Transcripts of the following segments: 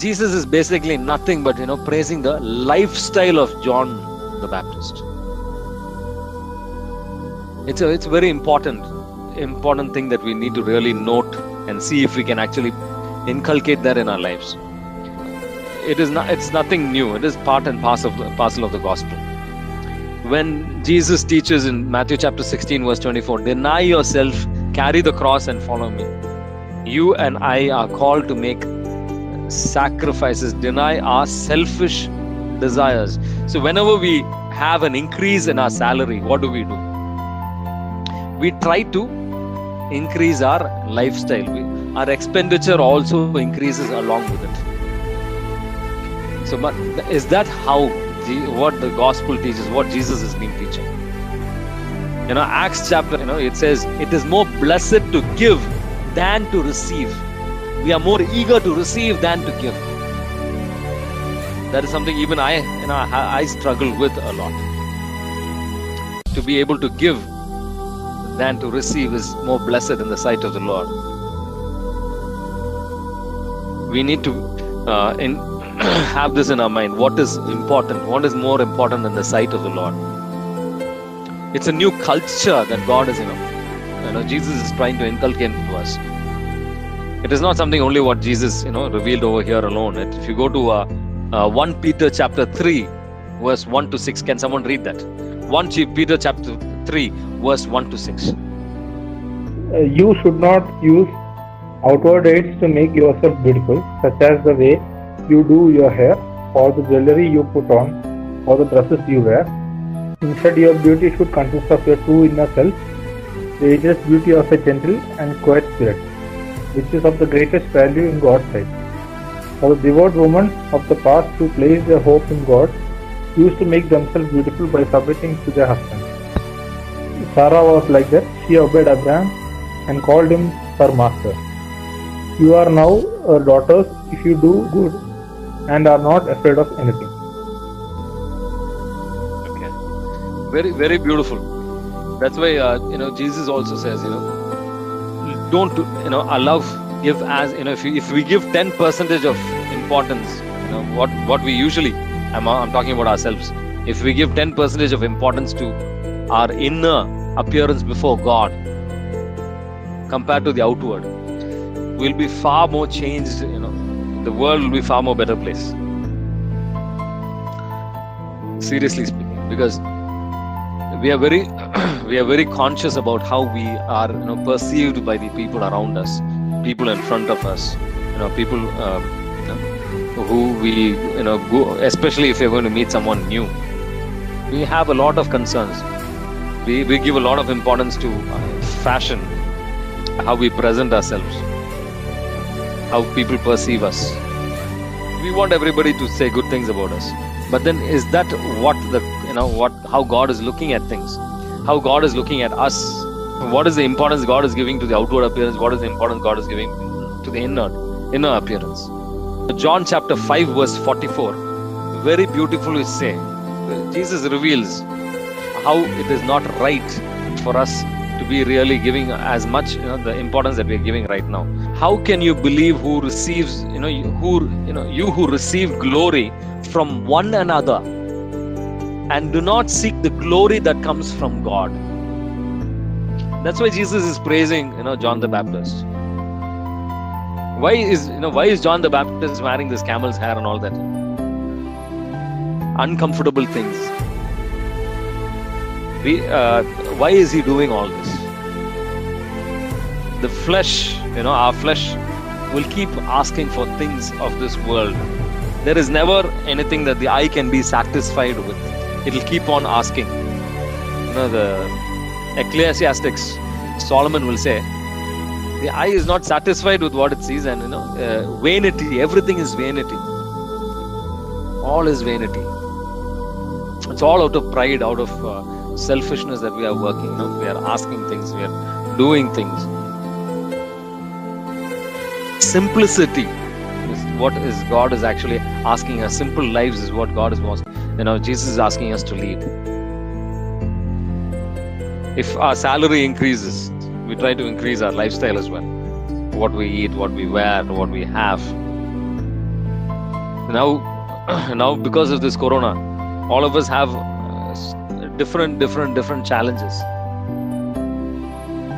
Jesus is basically nothing but, praising the lifestyle of John the Baptist. It's a very important thing that we need to really note and see if we can actually inculcate that in our lives. It's nothing new. It is part and parcel of the gospel. When Jesus teaches in Matthew chapter 16 verse 24, deny yourself, carry the cross and follow me. You and I are called to make sacrifices, deny our selfish desires. So whenever we have an increase in our salary, what do? We try to increase our lifestyle. Our expenditure also increases along with it. So is that how what the gospel teaches, what Jesus has been teaching? Acts chapter, it says, it is more blessed to give than to receive. We are more eager to receive than to give. That is something even I struggle with a lot. To be able to give than to receive is more blessed in the sight of the Lord. We need to have this in our mind. What is important? What is more important in the sight of the Lord? It's a new culture that God is, Jesus is trying to inculcate to us. It is not something only what Jesus, revealed over here alone. If you go to 1 Peter chapter 3, verse 1 to 6, can someone read that? 1 Peter chapter 3, verse 1 to 6. You should not use outward aids to make yourself beautiful, such as the way you do your hair, or the jewelry you put on, or the dresses you wear. Instead, your beauty should consist of your true inner self, the ageless beauty of a gentle and quiet spirit, which is of the greatest value in God's sight. For the devout women of the past who placed their hope in God used to make themselves beautiful by submitting to their husbands. Sarah was like that. She obeyed Abraham and called him her master. You are now her daughters if you do good and are not afraid of anything. Okay. Very, very beautiful. That's why, Jesus also says, don't, give as, if we give 10% of importance, what we usually, I'm talking about ourselves. If we give 10% of importance to our inner appearance before God, compared to the outward, we'll be far more changed, the world will be far more better place. Seriously speaking, because we are very conscious about how we are, perceived by the people around us, people in front of us, people who we, go, especially if you're going to meet someone new. We have a lot of concerns. We give a lot of importance to fashion, how we present ourselves, how people perceive us. We want everybody to say good things about us. But then is that how God is looking at things? How God is looking at us? What is the importance God is giving to the outward appearance? What is the importance God is giving to the inner appearance? John chapter 5 verse 44, very beautifully say, Jesus reveals how it is not right for us to be really giving as much the importance that we are giving right now. How can you believe who receives you who receive glory from one another and do not seek the glory that comes from God? That's why Jesus is praising John the Baptist. Why is John the Baptist wearing this camel's hair and all that? Uncomfortable things. Why is he doing all this? The flesh, our flesh will keep asking for things of this world. There is never anything that the eye can be satisfied with. It will keep on asking. The Ecclesiastics, Solomon will say, the eye is not satisfied with what it sees, and vanity, everything is vanity. All is vanity. It's all out of pride, out of selfishness that we are working. We are asking things, we are doing things. Simplicity is what is God is actually asking us. Simple lives is what God is Jesus is asking us to lead. If our salary increases, we try to increase our lifestyle as well. What we eat, what we wear, what we have. Now because of this corona, all of us have different challenges,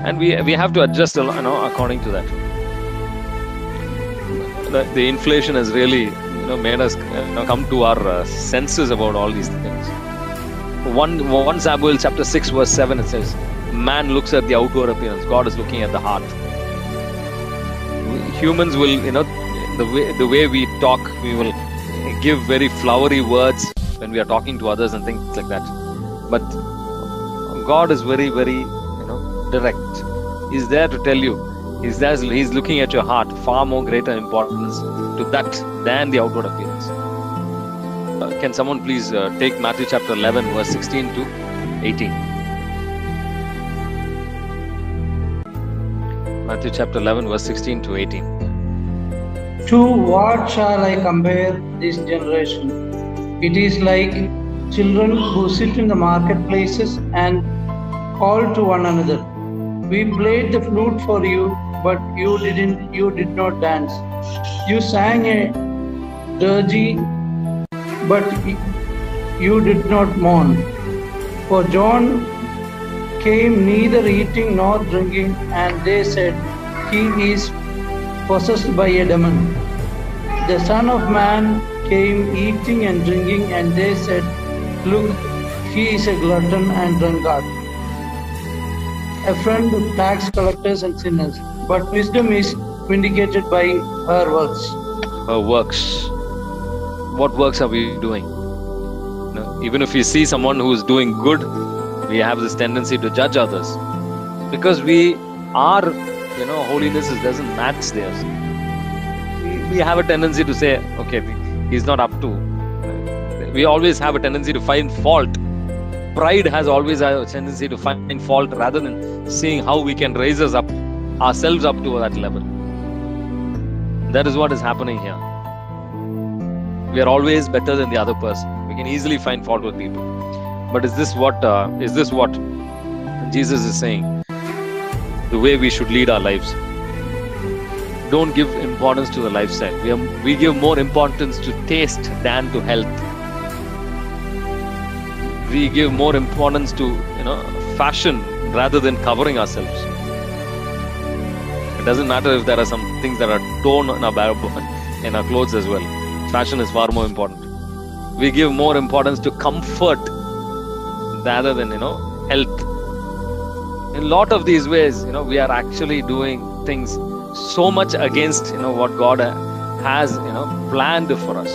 and we have to adjust, according to that. The inflation has really made us come to our senses about all these things. 1 Samuel chapter 6 verse 7, it says, man looks at the outward appearance, God is looking at the heart. Humans will, the way we talk, we will give very flowery words when we are talking to others and things like that. But God is very, very, direct. He's there to tell you. He's looking at your heart. Far more greater importance to that than the outward appearance. Can someone please take Matthew chapter 11 verse 16 to 18? Matthew chapter 11 verse 16 to 18. To what shall I compare this generation? It is like children who sit in the marketplaces and call to one another. We played the flute for you, but you did not dance. You sang a dirge, but you did not mourn. For John came neither eating nor drinking, and they said, he is possessed by a demon. The Son of Man came eating and drinking, and they said, look, he is a glutton and drunkard, a friend of tax collectors and sinners. But wisdom is vindicated by her works. Her works. What works are we doing? Even if we see someone who is doing good, we have this tendency to judge others because our holiness doesn't match theirs. We have a tendency to say, okay, he's not up to. We always have a tendency to find fault. Pride has always a tendency to find fault rather than seeing how we can raise ourselves up to that level. That is what is happening here. We are always better than the other person. We can easily find fault with people. But is this what Jesus is saying? The way we should lead our lives. Don't give importance to the lifestyle. We give more importance to taste than to health. We give more importance to fashion rather than covering ourselves. It doesn't matter if there are some things that are torn in our clothes as well. Fashion is far more important. We give more importance to comfort rather than health. In a lot of these ways, we are actually doing things so much against what God has planned for us.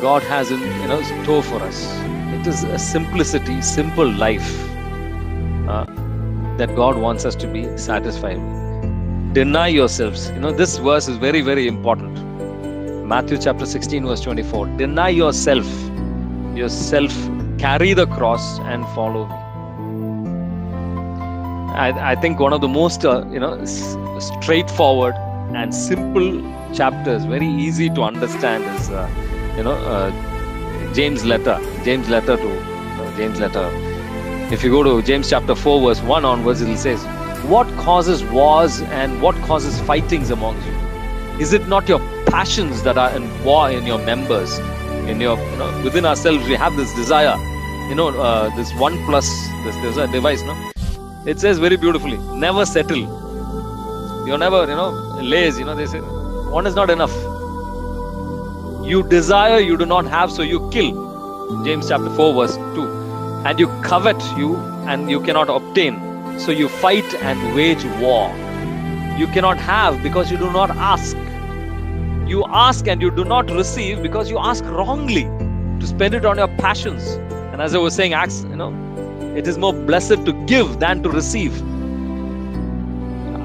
God has in store for us. It is a simple life that God wants us to be satisfied with. Deny yourselves. This verse is very, very important. Matthew chapter 16 verse 24. Deny yourself, carry the cross and follow me. I think one of the most straightforward and simple chapters, very easy to understand, is James letter. If you go to James chapter 4 verse 1 onwards, it says, what causes wars and what causes fightings among you? Is it not your passions that are in war in your members? Within ourselves we have this desire, this one plus there's a device, it says very beautifully, never settle. You're never, lazy, they say, one is not enough. You desire, you do not have, so you kill. James chapter 4 verse 2. And you covet, and you cannot obtain, so you fight and wage war. You cannot have because you do not ask. You ask and you do not receive because you ask wrongly to spend it on your passions. And as I was saying, it is more blessed to give than to receive.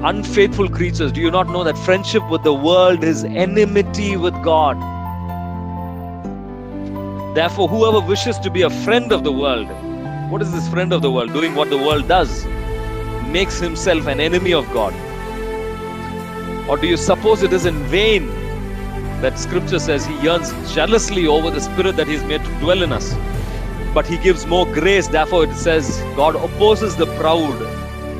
Unfaithful creatures, do you not know that friendship with the world is enmity with God? Therefore, whoever wishes to be a friend of the world, what is this friend of the world? Doing what the world does, makes himself an enemy of God. Or do you suppose it is in vain that scripture says he yearns jealously over the spirit that he's made to dwell in us? But he gives more grace. Therefore it says God opposes the proud.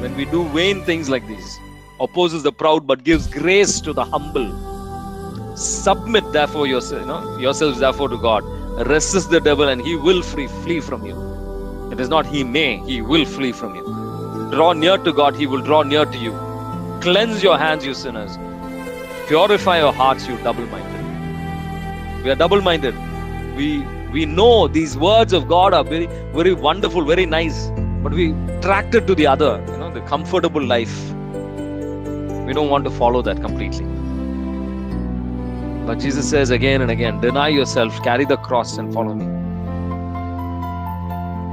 When we do vain things like these, opposes the proud but gives grace to the humble. Submit therefore yourselves therefore to God. Resist the devil and he will flee from you. It is not he may, he will flee from you. Draw near to God, he will draw near to you. Cleanse your hands, you sinners. Purify your hearts, you double-minded. We are double-minded. We know these words of God are very, very wonderful, very nice, but we attracted to the other, the comfortable life. We don't want to follow that completely. But Jesus says again and again, deny yourself, carry the cross and follow me.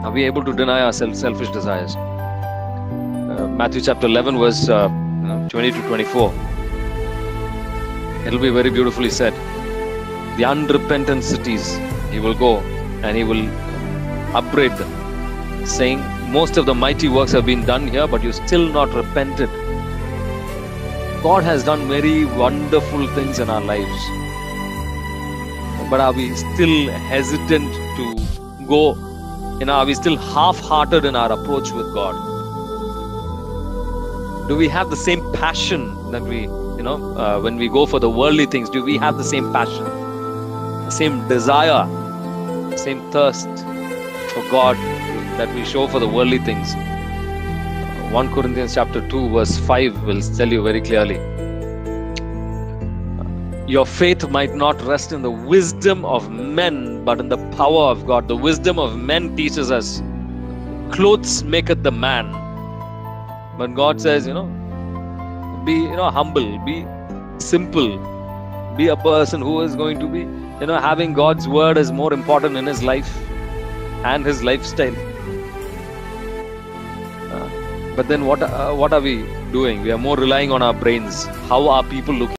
Are we able to deny ourselves selfish desires? Matthew chapter 11 verse 20 to 24. It will be very beautifully said. The unrepentant cities, he will go and he will upbraid them, saying, most of the mighty works have been done here, but you still not repented. God has done very wonderful things in our lives. But are we still hesitant to go? Are we still half-hearted in our approach with God? Do we have the same passion that we, when we go for the worldly things, do we have the same passion, the same desire, the same thirst for God that we show for the worldly things? 1 Corinthians chapter 2 verse 5 will tell you very clearly. Your faith might not rest in the wisdom of men, but in the power of God. The wisdom of men teaches us, clothes maketh the man. But God says, be humble, be simple, be a person who is going to be, having God's word as more important in his life and his lifestyle. But then what are we doing? We are more relying on our brains. How are people looking